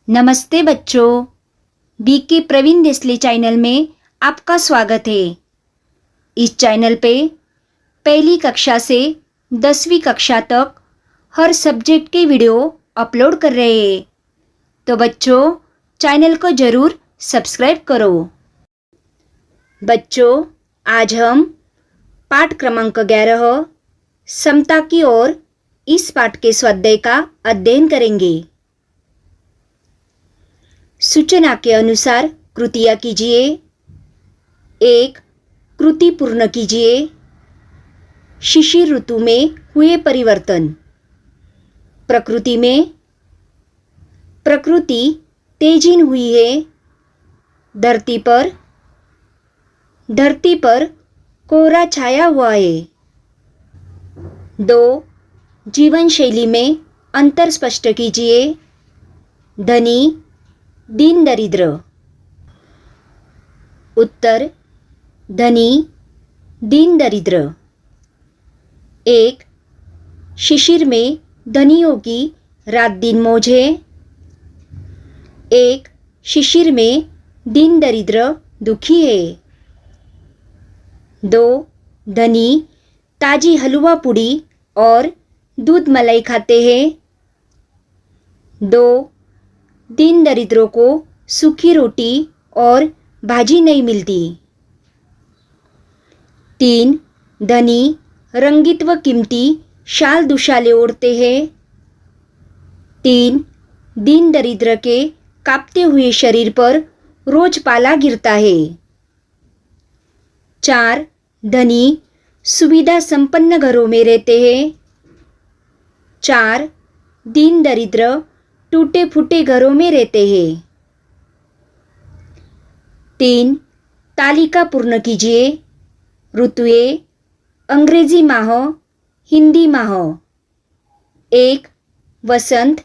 नमस्ते बच्चों, BK Praveen Desale channel में आपका स्वागत है। इस चैनल पे पहली कक्षा से 10वीं कक्षा तक हर सब्जेक्ट के वीडियो अपलोड कर रहे हैं, तो बच्चों चैनल को ज़रूर सब्सक्राइब करो। बच्चों, आज हम पाठ क्रमांक 11 समता की ओर इस पाठ के स्वाध्याय का अध्ययन करेंगे। सूचना के अनुसार कृतियाँ कीजिए। 1. कृति पूर्ण कीजिए। शिशिर ऋतु में हुए परिवर्तन। प्रकृति में प्रकृति तेजीन हुई है। धरती पर कोहरा छाया हुआ है। 2. जीवन शैली में अंतर स्पष्ट कीजिए। धनी, दीन दरिद्र। उत्तर: धनी, दीन दरिद्र। 1. शिशिर में धनियों की रात दिन मौज है। 1. शिशिर में दीन दरिद्र दुखी है। 2. धनी ताजी हलवा पूड़ी और दूध मलाई खाते हैं। 2. दीन दरिद्रों को सूखी रोटी और भाजी नहीं मिलती। 3. धनी रंगीत व कीमती शाल दुशाले ओढ़ते हैं। 3. दीन दरिद्र के कांपते हुए शरीर पर रोज पाला गिरता है। 4. धनी सुविधा संपन्न घरों में रहते हैं। 4. दीन दरिद्र टूटे फूटे घरों में रहते हैं। 3. तालिका पूर्ण कीजिए। ऋतुएं: अंग्रेजी माह, हिंदी माह। 1. वसंत,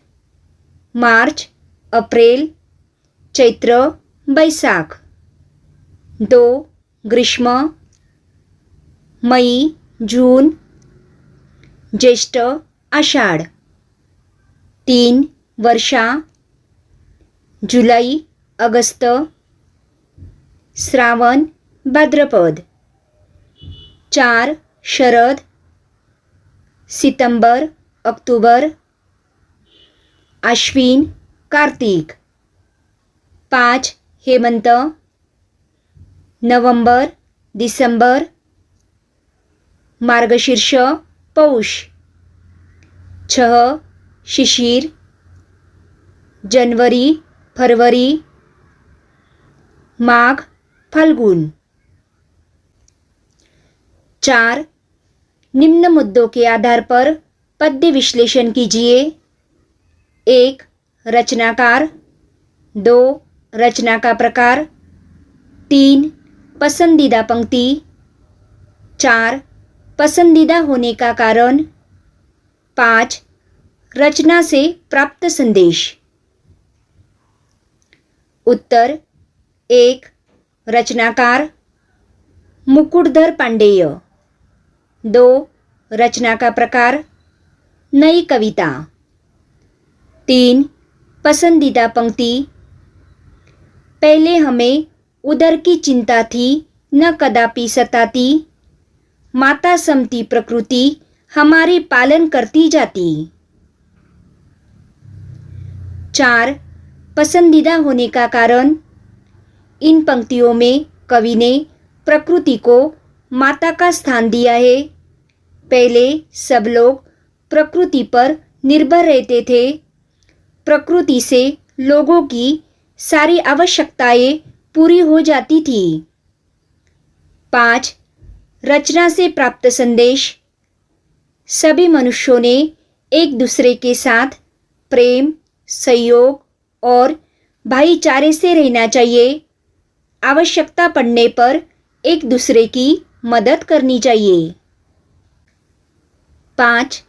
मार्च, अप्रैल, चैत्र, बैसाख। 2. ग्रीष्म, मई, जून, ज्येष्ठ, आषाढ़। 3. वर्षा, जुलाई, अगस्त, श्रावण, भाद्रपद। 4. शरद, सितंबर, अक्टूबर, आश्विन, कार्तिक। 5. हेमंत, नवंबर, दिसंबर, मार्गशीर्ष, पौष। 6. शिशिर, जनवरी, फरवरी, माघ, फाल्गुन। 4. निम्न मुद्दों के आधार पर पद्य विश्लेषण कीजिए। 1. रचनाकार। 2. रचना का प्रकार। 3. पसंदीदा पंक्ति। 4. पसंदीदा होने का कारण। 5. रचना से प्राप्त संदेश। उत्तर: 1. रचनाकार मुकुटधर पांडेय। 2. रचना का प्रकार नई कविता। 3. पसंदीदा पंक्ति: पहले हमें उदर की चिंता थी, न कदापि सताती। माता समती प्रकृति हमारे पालन करती जाती। 4. पसंदीदा होने का कारण: इन पंक्तियों में कवि ने प्रकृति को माता का स्थान दिया है। पहले सब लोग प्रकृति पर निर्भर रहते थे। प्रकृति से लोगों की सारी आवश्यकताएं पूरी हो जाती थी। 5. रचना से प्राप्त संदेश: सभी मनुष्यों ने एक दूसरे के साथ प्रेम, सहयोग और भाईचारे से रहना चाहिए। आवश्यकता पड़ने पर एक दूसरे की मदद करनी चाहिए। 5.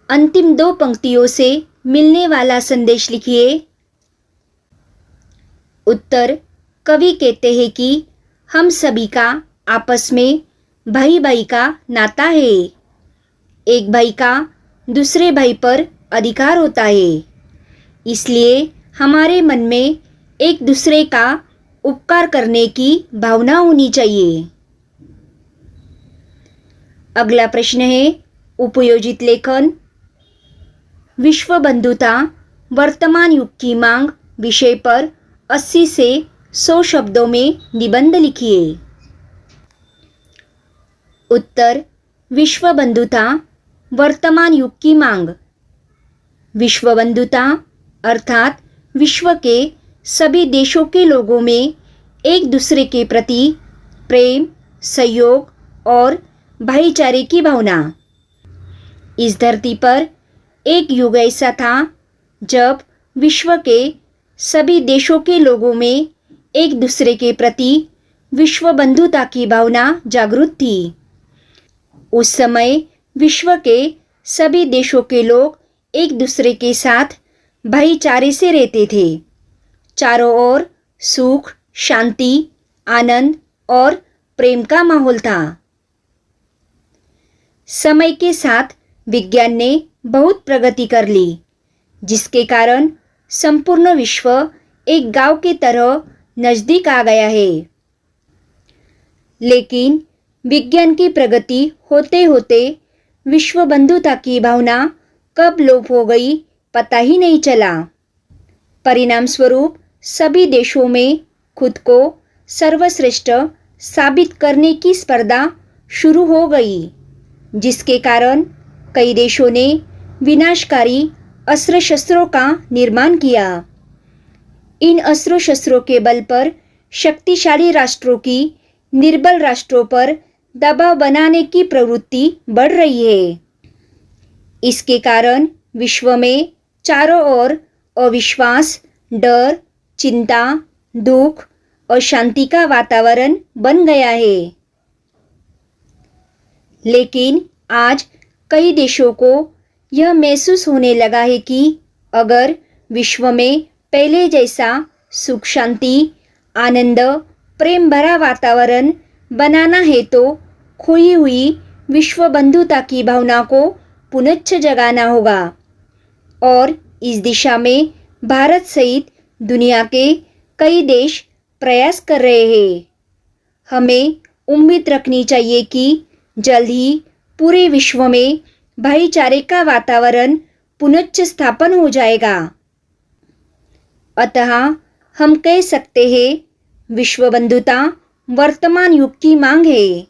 अंतिम 2 पंक्तियों से मिलने वाला संदेश लिखिए। उत्तर: कवि कहते हैं कि हम सभी का आपस में भाई भाई का नाता है। एक भाई का दूसरे भाई पर अधिकार होता है। इसलिए हमारे मन में एक दूसरे का उपकार करने की भावना होनी चाहिए। अगला प्रश्न है उपयोजित लेखन। विश्व बंधुता वर्तमान युग की मांग विषय पर 80 से 100 शब्दों में निबंध लिखिए। उत्तर, विश्व बंधुता वर्तमान युग की मांग। विश्व बंधुता अर्थात विश्व के सभी देशों के लोगों में एक दूसरे के प्रति प्रेम, सहयोग और भाईचारे की भावना। इस धरती पर एक युग ऐसा था जब विश्व के सभी देशों के लोगों में एक दूसरे के प्रति विश्व बंधुता की भावना जागृत थी। उस समय विश्व के सभी देशों के लोग एक दूसरे के साथ भाईचारे से रहते थे। चारों ओर सुख, शांति, आनंद और प्रेम का माहौल था। समय के साथ विज्ञान ने बहुत प्रगति कर ली, जिसके कारण संपूर्ण विश्व एक गांव की तरह नजदीक आ गया है। लेकिन विज्ञान की प्रगति होते होते विश्व बंधुता की भावना कब लोप हो गई पता ही नहीं चला। परिणाम स्वरूप सभी देशों में खुद को सर्वश्रेष्ठ साबित करने की स्पर्धा शुरू हो गई, जिसके कारण कई देशों ने विनाशकारी अस्त्र शस्त्रों का निर्माण किया। इन अस्त्र शस्त्रों के बल पर शक्तिशाली राष्ट्रों की निर्बल राष्ट्रों पर दबाव बनाने की प्रवृत्ति बढ़ रही है। इसके कारण विश्व में चारों ओर अविश्वास, डर, चिंता, दुख और शांति का वातावरण बन गया है। लेकिन आज कई देशों को यह महसूस होने लगा है कि अगर विश्व में पहले जैसा सुख, शांति, आनंद, प्रेम भरा वातावरण बनाना है तो खोई हुई विश्व बंधुता की भावना को पुनः जगाना होगा। और इस दिशा में भारत सहित दुनिया के कई देश प्रयास कर रहे हैं। हमें उम्मीद रखनी चाहिए कि जल्द ही पूरे विश्व में भाईचारे का वातावरण पुनः स्थापन हो जाएगा। अतः हम कह सकते हैं विश्व बंधुता वर्तमान युग की मांग है।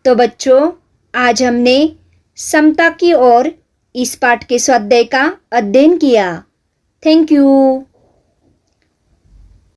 तो बच्चों, आज हमने समता की ओर इस पाठ के स्वाध्याय का अध्ययन किया। Thank you.